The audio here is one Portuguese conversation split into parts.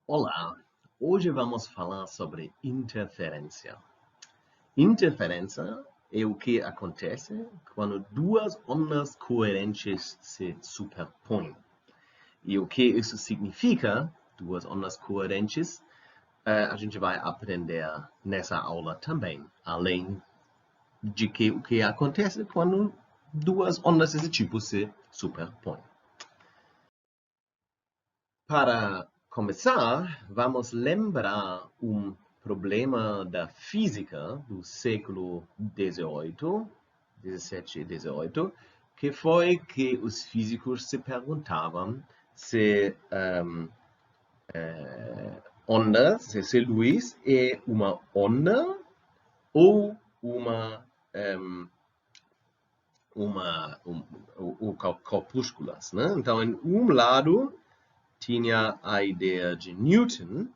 Olá, hoje vamos falar sobre interferência. Interferência é o que acontece quando duas ondas coerentes se superpõem. E o que isso significa, duas ondas coerentes, a gente vai aprender nessa aula também, além de que o que acontece quando duas ondas desse tipo se superpõem. Para começar, vamos lembrar problema da física do século XVIII, XVII e XVIII, que foi que os físicos se perguntavam se se luz é uma onda ou corpúsculas, né? Então, em lado tinha a ideia de Newton,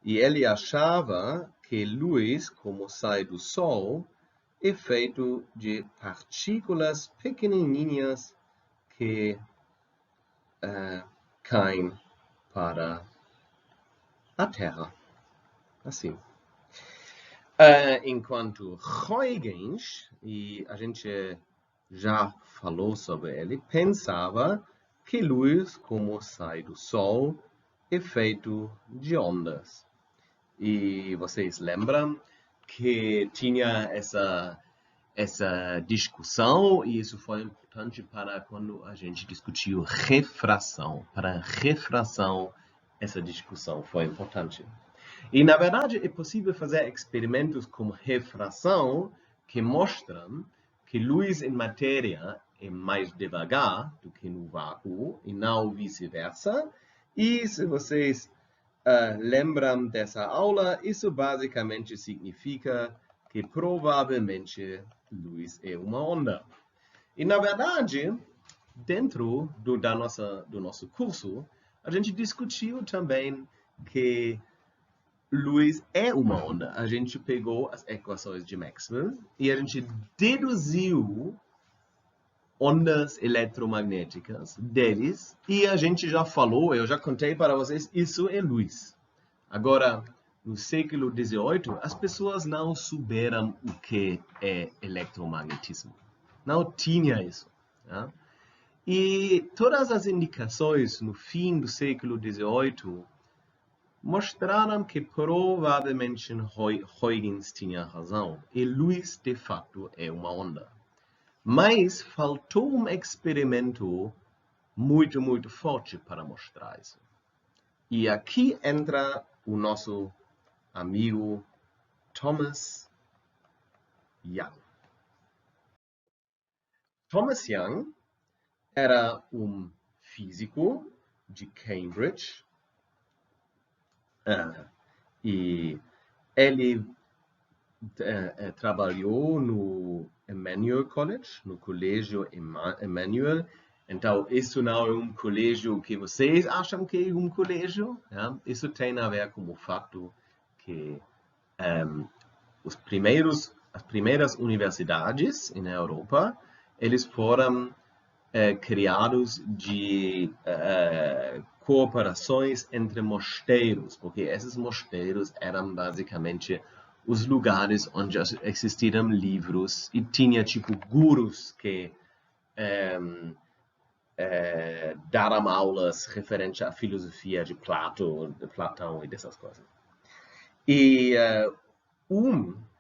e ele achava que luz, como sai do Sol, é feito de partículas pequenininhas que caem para a Terra. Assim. Enquanto Huygens, e a gente já falou sobre ele, pensava que luz, como sai do Sol, é feito de ondas. E vocês lembram que tinha essa discussão, e isso foi importante para quando a gente discutiu refração. Para refração, essa discussão foi importante. E, na verdade, é possível fazer experimentos com refração que mostram que luz em matéria é mais devagar do que no vácuo e não vice-versa. E se vocês lembram dessa aula, isso basicamente significa que provavelmente luz é uma onda. E, na verdade, dentro do nosso curso, a gente discutiu também que luz é uma onda. A gente pegou as equações de Maxwell e a gente deduziu ondas eletromagnéticas deles e a gente já falou, eu já contei para vocês, isso é luz. Agora, no século XVIII, as pessoas não souberam o que é eletromagnetismo. Não tinha isso. Tá? E todas as indicações no fim do século XVIII mostraram que provavelmente Huygens tinha razão e luz de fato é uma onda. Mas faltou um experimento muito forte para mostrar isso. E aqui entra o nosso amigo Thomas Young. Thomas Young era físico de Cambridge e ele trabalhou no Emmanuel College, no Colégio Emmanuel. Então, isso não é colégio que vocês acham que é colégio. Né? Isso tem a ver com o fato que as primeiras universidades na Europa, eles foram criados de cooperações entre mosteiros, porque esses mosteiros eram basicamente os lugares onde existiam livros e tinha tipo gurus que davam aulas referentes à filosofia de Platão e dessas coisas. E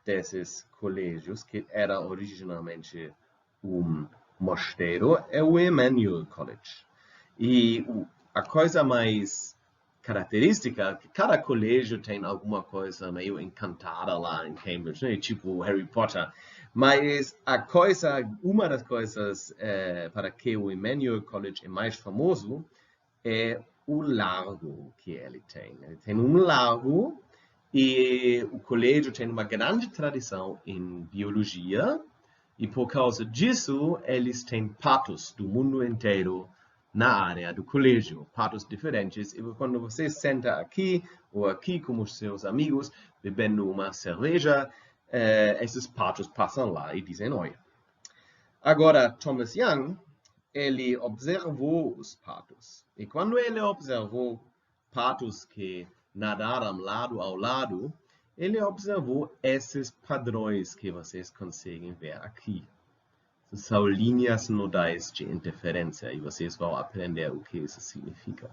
desses colégios, que era originalmente mosteiro, é o Emmanuel College. E a coisa mais característica é que cada colégio tem alguma coisa meio encantada lá em Cambridge, né? Tipo Harry Potter. Mas uma das coisas para que o Emmanuel College é mais famoso é o largo que ele tem. Ele tem largo e o colégio tem uma grande tradição em biologia e por causa disso eles têm patos do mundo inteiro na área do colégio, patos diferentes. E quando você senta aqui ou aqui com os seus amigos bebendo uma cerveja, esses patos passam lá e dizem oi. Agora, Thomas Young, ele observou os patos. E quando ele observou patos que nadar lado ao lado, ele observou esses padrões que vocês conseguem ver aqui. São linhas nodais de interferência e vocês vão aprender o que isso significa.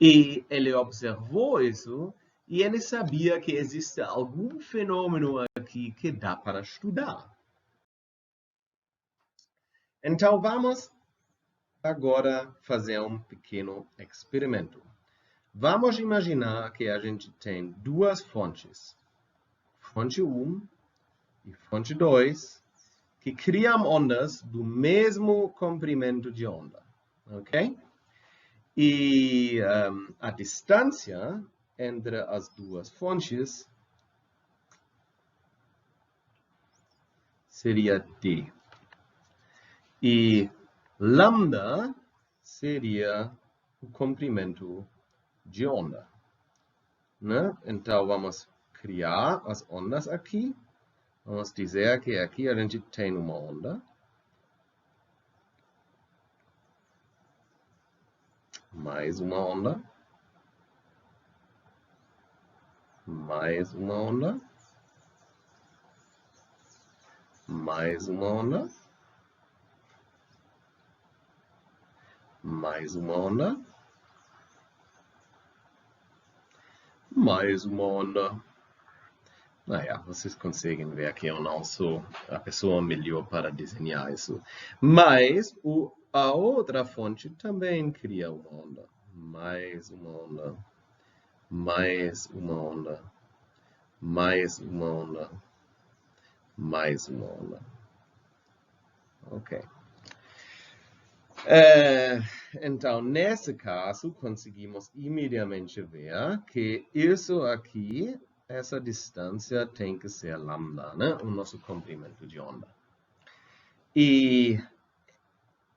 E ele observou isso e ele sabia que existe algum fenômeno aqui que dá para estudar. Então vamos agora fazer um pequeno experimento. Vamos imaginar que a gente tem duas fontes, fonte 1 e fonte 2, que criam ondas do mesmo comprimento de onda, ok? E a distância entre as duas fontes seria d. E lambda seria o comprimento de onda, né? Então, vamos criar as ondas aqui. Vamos dizer que aqui a gente tem uma onda. Mais uma onda. Mais uma onda. Mais uma onda. Mais uma onda. Mais uma onda. Naja, vocês conseguem ver que eu não sou a pessoa melhor para desenhar isso. Mas a outra fonte também cria uma onda. Mais uma onda. Mais uma onda. Mais uma onda. Mais uma onda. Ok. Então, nesse caso, conseguimos imediatamente ver que isso aqui, essa distância tem que ser lambda, né? O nosso comprimento de onda. E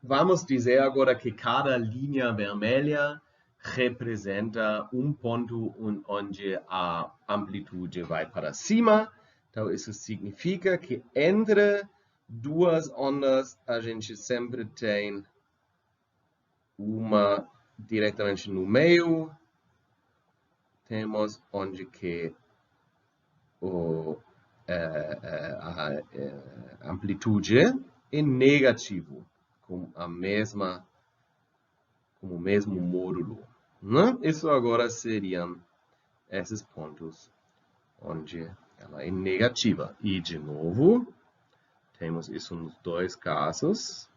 vamos dizer agora que cada linha vermelha representa um ponto onde a amplitude vai para cima. Então, isso significa que entre duas ondas a gente sempre tem uma diretamente no meio, temos onde que a amplitude é negativo, com o mesmo módulo, né? Isso agora seriam esses pontos onde ela é negativa. E, de novo, temos isso nos dois casos.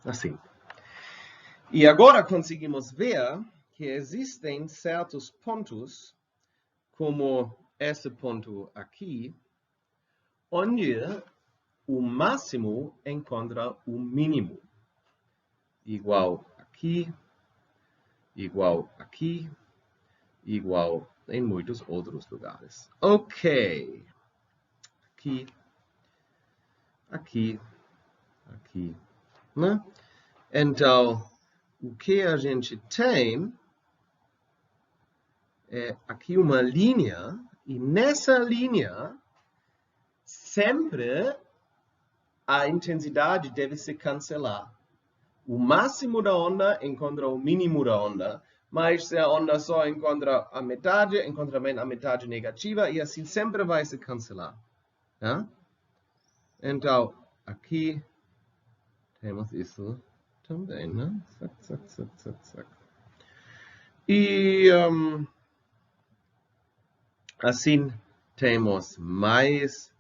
Assim. E agora conseguimos ver que existem certos pontos, como esse ponto aqui, onde o máximo encontra o mínimo. Igual aqui, igual aqui, igual em muitos outros lugares. Ok. Aqui, aqui, aqui, né? Então, o que a gente tem é aqui uma linha, e nessa linha, sempre a intensidade deve se cancelar. O máximo da onda encontra o mínimo da onda, mas se a onda só encontra a metade negativa, e assim sempre vai se cancelar. Tá? Então, aqui temos isso também, né? Zac, zac, zac, zac, zac. E assim temos mais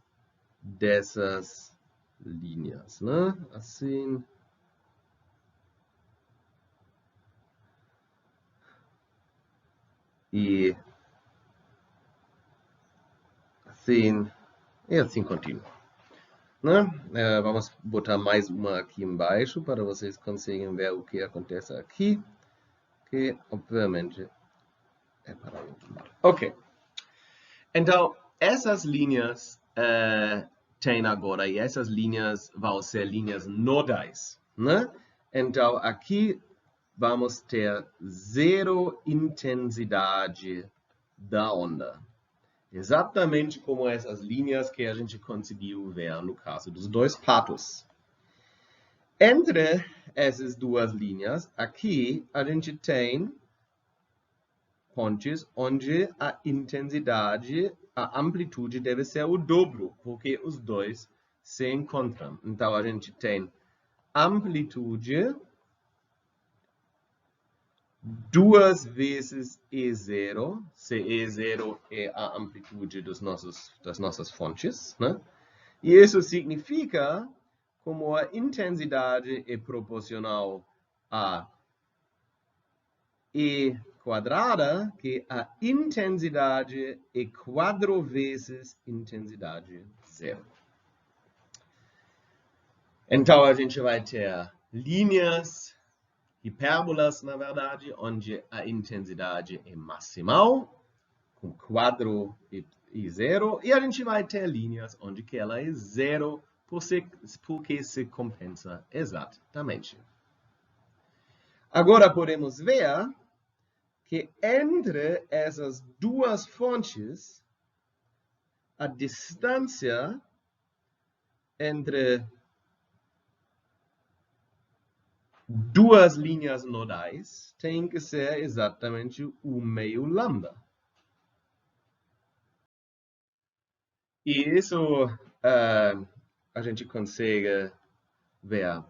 dessas linhas, né? Assim. E assim continua. Né? Vamos botar mais uma aqui embaixo para vocês conseguirem ver o que acontece aqui, que obviamente é para o outro lado. Ok. Então, essas linhas tem agora, e essas linhas vão ser linhas nodais, né? Então, aqui vamos ter zero intensidade da onda. Exatamente como essas linhas que a gente conseguiu ver no caso dos dois patos. Entre essas duas linhas, aqui a gente tem pontes onde a intensidade, a amplitude deve ser o dobro, porque os dois se encontram. Então, a gente tem amplitude 2 vezes E0, se E0 é a amplitude das nossas fontes, né? E isso significa como a intensidade é proporcional a E quadrada, que a intensidade é 4 vezes intensidade zero. Então, a gente vai ter linhas, hipérbolas, na verdade, onde a intensidade é maximal, com 4 e 0, e a gente vai ter linhas onde que ela é zero, porque se compensa exatamente. Agora podemos ver que entre essas duas fontes, a distância entre duas linhas nodais tem que ser exatamente o meio lambda. E isso a gente consegue ver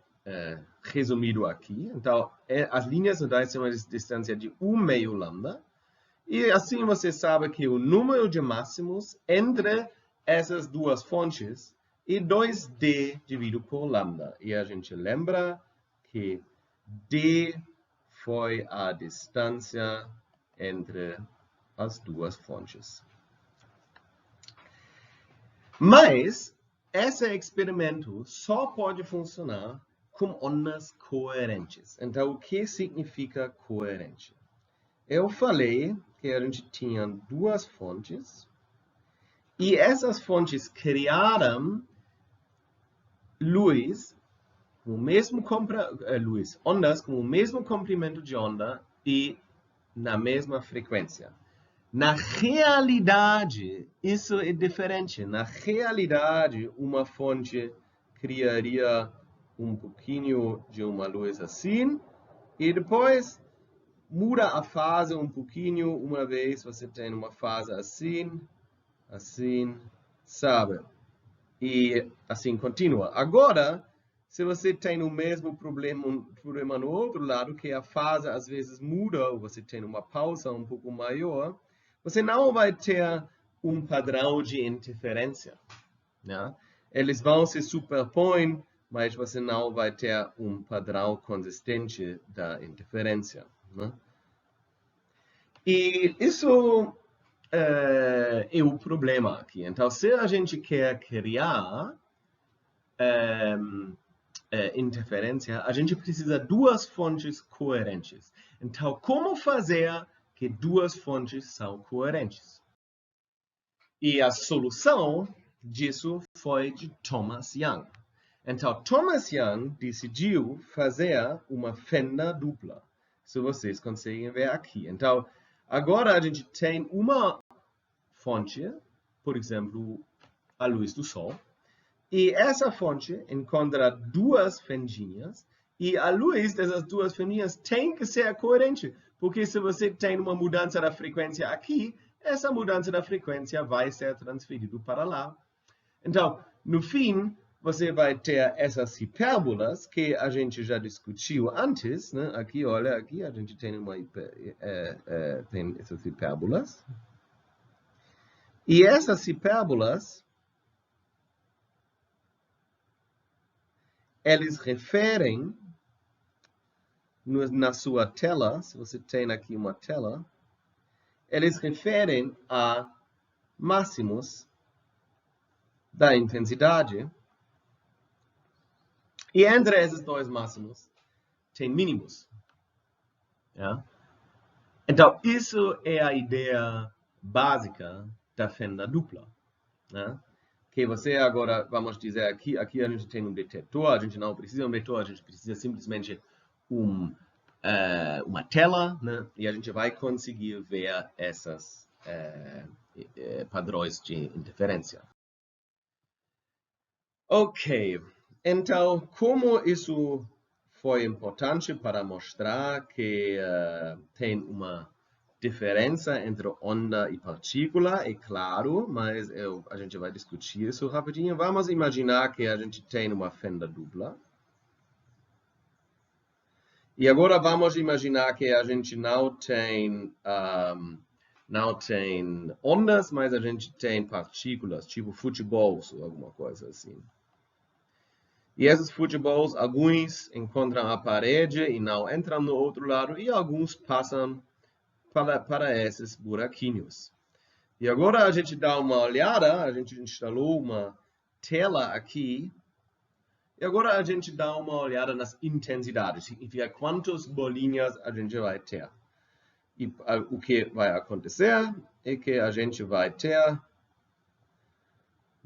resumido aqui. Então, as linhas nodais têm uma distância de 1 meio lambda. E assim você sabe que o número de máximos entre essas duas fontes é 2D dividido por lambda. E a gente lembra que D foi a distância entre as duas fontes. Mas esse experimento só pode funcionar com ondas coerentes. Então, o que significa coerente? Eu falei que a gente tinha duas fontes e essas fontes criaram ondas com o mesmo comprimento de onda e na mesma frequência. Na realidade, isso é diferente. Na realidade, uma fonte criaria um pouquinho de uma luz assim e depois muda a fase um pouquinho. Uma vez você tem uma fase assim, assim, sabe? E assim continua. Agora, se você tem o mesmo problema no outro lado, que a fase às vezes muda, ou você tem uma pausa um pouco maior, você não vai ter um padrão de interferência. Né? Eles vão se superpor, mas você não vai ter um padrão consistente da interferência. Né? E isso é o problema aqui. Então, se a gente quer criar interferência, a gente precisa de duas fontes coerentes. Então, como fazer que duas fontes são coerentes? E a solução disso foi de Thomas Young. Então, Thomas Young decidiu fazer uma fenda dupla. Se vocês conseguem ver aqui. Então, agora a gente tem uma fonte, por exemplo, a luz do sol. E essa fonte encontra duas fendinhas. E a luz dessas duas fendinhas tem que ser coerente. Porque se você tem uma mudança da frequência aqui, essa mudança da frequência vai ser transferida para lá. Então, no fim, você vai ter essas hipérbolas que a gente já discutiu antes. Né? Aqui, olha, aqui a gente tem tem essas hipérbolas. E essas hipérbolas, eles referem, na sua tela, se você tem aqui uma tela, eles referem a máximos da intensidade. E entre esses dois máximos, tem mínimos. Yeah? Então, isso é a ideia básica da fenda dupla. Né? Que você agora, vamos dizer, aqui a gente tem um detetor, a gente não precisa de um detetor, a gente precisa simplesmente uma tela, né? E a gente vai conseguir ver essas padrões de interferência. Ok, então, como isso foi importante para mostrar que tem uma diferença entre onda e partícula, é claro, mas a gente vai discutir isso rapidinho. Vamos imaginar que a gente tem uma fenda dupla. E agora vamos imaginar que a gente não tem ondas, mas a gente tem partículas, tipo futebol ou alguma coisa assim. E esses futebols, alguns encontram a parede e não entram no outro lado, e alguns passam para esses buraquinhos. E agora a gente dá uma olhada, a gente instalou uma tela aqui, e agora a gente dá uma olhada nas intensidades, significa quantas bolinhas a gente vai ter. E o que vai acontecer é que a gente vai ter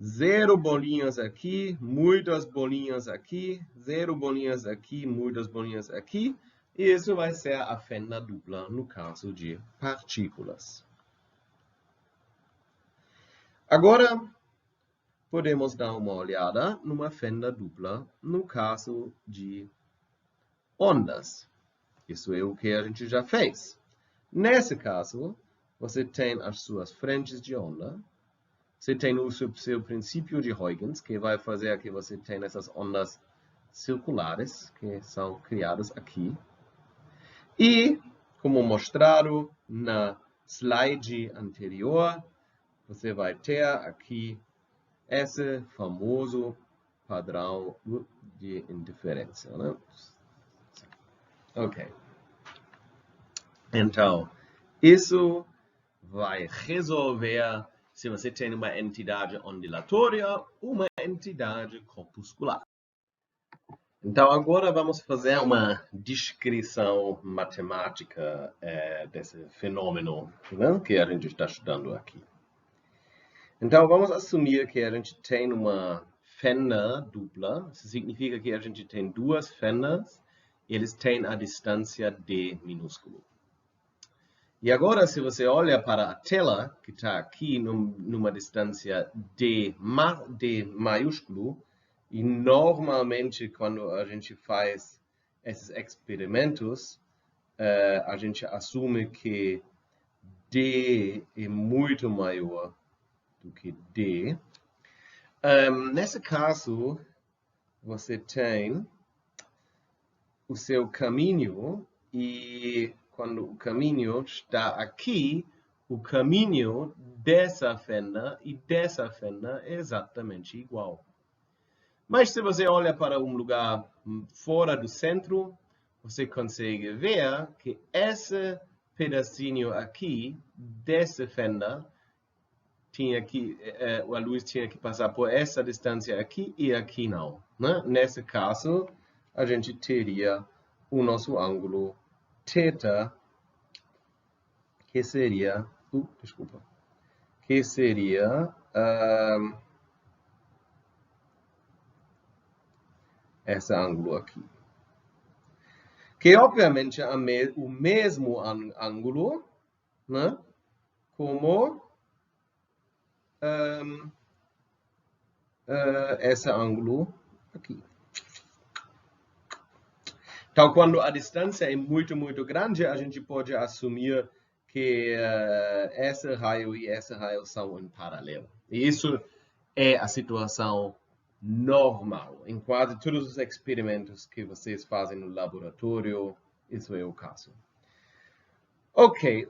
0 bolinhas aqui, muitas bolinhas aqui, 0 bolinhas aqui, muitas bolinhas aqui, e isso vai ser a fenda dupla no caso de partículas. Agora, podemos dar uma olhada numa fenda dupla no caso de ondas. Isso é o que a gente já fez. Nesse caso, você tem as suas frentes de onda. Você tem o seu princípio de Huygens, que vai fazer que você tenha essas ondas circulares, que são criadas aqui. E, como mostrado na slide anterior, você vai ter aqui esse famoso padrão de interferência, né? Ok. Então, isso vai resolver se você tem uma entidade ondulatória ou uma entidade corpuscular. Então, agora vamos fazer uma descrição matemática desse fenômeno, né, que a gente está estudando aqui. Então, vamos assumir que a gente tem uma fenda dupla. Isso significa que a gente tem duas fendas e eles têm a distância d minúsculo. E agora, se você olha para a tela, que está aqui numa distância d maiúsculo, e normalmente quando a gente faz esses experimentos, a gente assume que d é muito maior do que d. Nesse caso, você tem o seu caminho e quando o caminho está aqui, o caminho dessa fenda e dessa fenda é exatamente igual. Mas se você olha para um lugar fora do centro, você consegue ver que esse pedacinho aqui, dessa fenda, a luz tinha que passar por essa distância aqui e aqui não, né? Nesse caso, a gente teria o nosso ângulo θ, que seria, esse ângulo aqui. Que obviamente é o mesmo ângulo, né, como esse ângulo aqui. Então, quando a distância é muito, muito grande, a gente pode assumir que esse raio e esse raio são em paralelo. E isso é a situação normal. Em quase todos os experimentos que vocês fazem no laboratório, isso é o caso. Ok,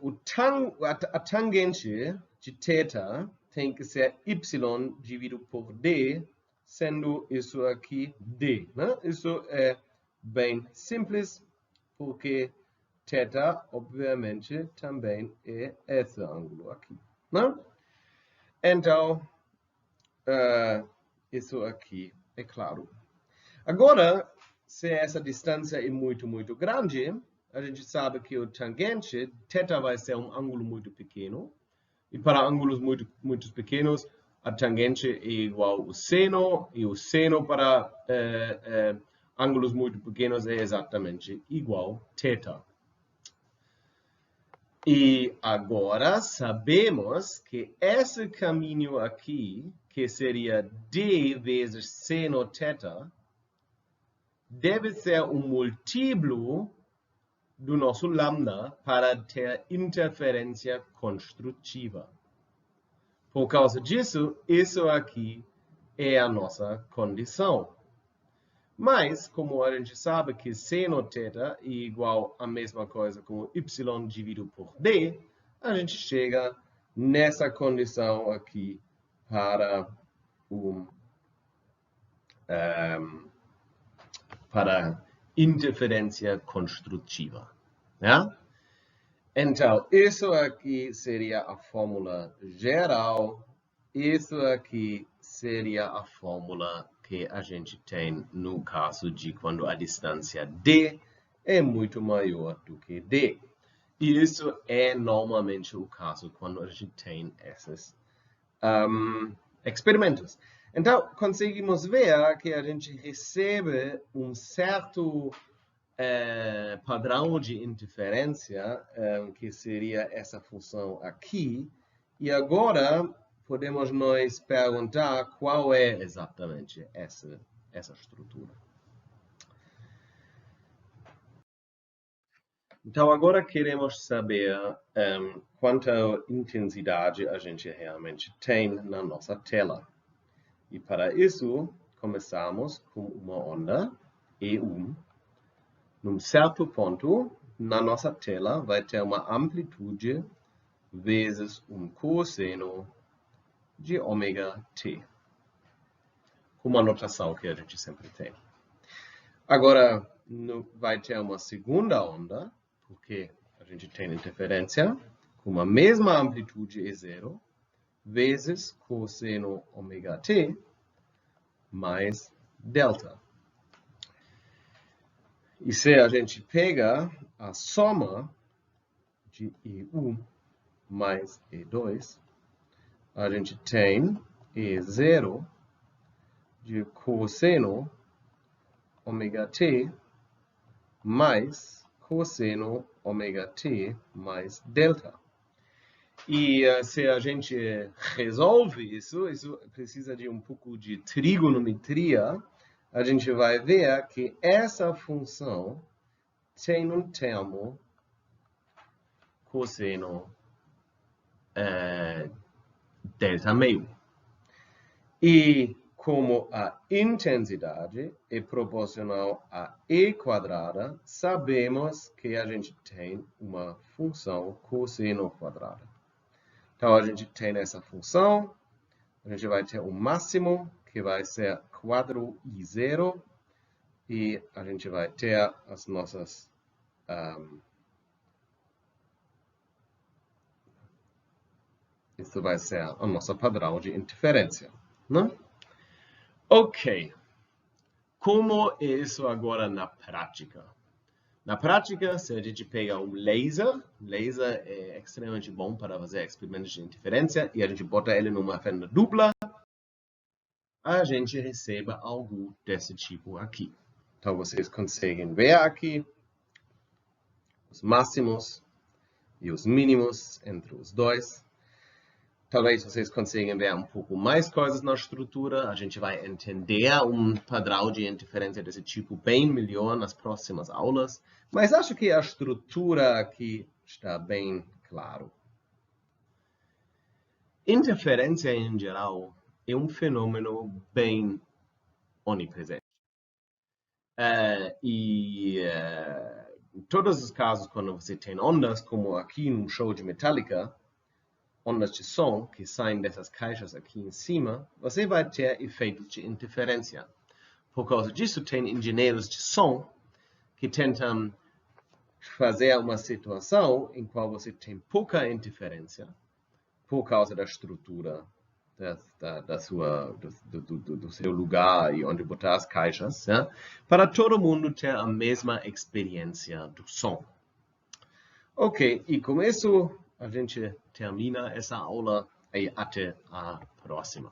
a tangente de θ tem que ser y dividido por d, sendo isso aqui d, né? Isso é bem simples, porque θ, obviamente, também é esse ângulo aqui, né? Então, isso aqui é claro. Agora, se essa distância é muito, muito grande, a gente sabe que o tangente, θ vai ser um ângulo muito pequeno, e para ângulos muito pequenos, a tangente é igual ao seno, e o seno para ângulos muito pequenos é exatamente igual a θ. E agora sabemos que esse caminho aqui, que seria D vezes seno θ, deve ser um múltiplo do nosso lambda para ter interferência construtiva. Por causa disso, isso aqui é a nossa condição. Mas, como a gente sabe que seno θ é igual à mesma coisa como y dividido por d, a gente chega nessa condição aqui para interferência construtiva. Né? Então, isso aqui seria a fórmula geral. Isso aqui seria a fórmula que a gente tem no caso de quando a distância d é muito maior do que d. E isso é normalmente o caso quando a gente tem esses experimentos. Então, conseguimos ver que a gente recebe um certo padrão de interferência, que seria essa função aqui. E agora podemos nos perguntar qual é exatamente essa estrutura. Então, agora queremos saber quanta intensidade a gente realmente tem na nossa tela. E para isso, começamos com uma onda E1. Num certo ponto, na nossa tela, vai ter uma amplitude vezes um cosseno de ômega t. Com uma notação que a gente sempre tem. Agora, vai ter uma segunda onda, porque a gente tem interferência, com a mesma amplitude E0, vezes cosseno ômega t, mais delta. E se a gente pega a soma de E1 mais E2, a gente tem E0 de cosseno ômega t mais cosseno ômega t mais delta. E se a gente resolve isso precisa de um pouco de trigonometria. A gente vai ver que essa função tem um termo cosseno delta meio. E como a intensidade é proporcional a E quadrada, sabemos que a gente tem uma função cosseno quadrada. Então, a gente tem essa função, a gente vai ter um máximo, que vai ser 4i0, e a gente vai ter as nossas isso vai ser o nosso padrão de interferência. Né? Ok. Como é isso agora na prática? Na prática, se a gente pega um laser é extremamente bom para fazer experimentos de interferência, e a gente bota ele numa fenda dupla, a gente recebe algo desse tipo aqui. Então, vocês conseguem ver aqui os máximos e os mínimos entre os dois. Talvez vocês consigam ver um pouco mais coisas na estrutura. A gente vai entender um padrão de interferência desse tipo bem melhor nas próximas aulas. Mas acho que a estrutura aqui está bem claro. Interferência, em geral, é um fenômeno bem onipresente. Em todos os casos, quando você tem ondas, como aqui no show de Metallica, ondas de som que saem dessas caixas aqui em cima, você vai ter efeitos de interferência. Por causa disso, tem engenheiros de som que tentam fazer uma situação em qual você tem pouca interferência por causa da estrutura do seu lugar e onde botar as caixas, né? Para todo mundo ter a mesma experiência do som. Ok, e com isso a gente termina essa aula e até a próxima.